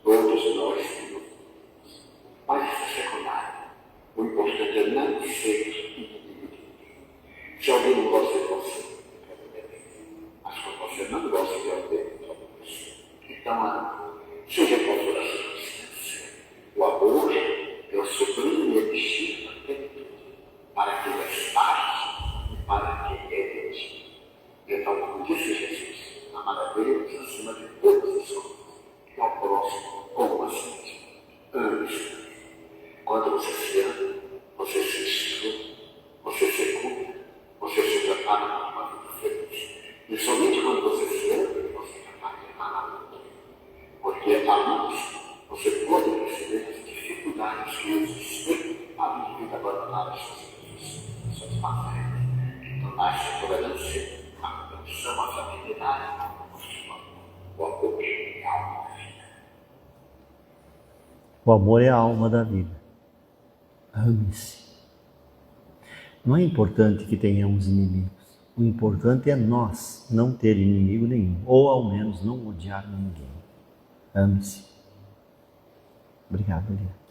Todos nós temos. Mas isso é secundário. O importante é não ser inimigo. Se alguém não gosta de você, mas quando você não gosta de alguém, então seja qual for a circunstância. O amor é o sublime elixir da plenitude, para quem é parte e para quem é elixir. Então, como disse Jesus, amar a Deus acima de todas as coisas, e ao próximo como a si mesmo. Ame-se. Quando você se ama, você se instrui, você se cuida, você se prepara para uma vida feliz. E somente quando você se ama, você é capaz de amar a outra. Porque a luz, você pode perceber as dificuldades que existem para a vida abandonar as suas parceiras. Então, nasce a tolerância, a compreensão, a fidelidade, o amor é a alma da vida. O amor é a alma da vida. Ame-se. Não é importante que tenhamos inimigos. O importante é nós não ter inimigo nenhum, ou ao menos não odiar ninguém. Ame-se. Obrigado, Lia.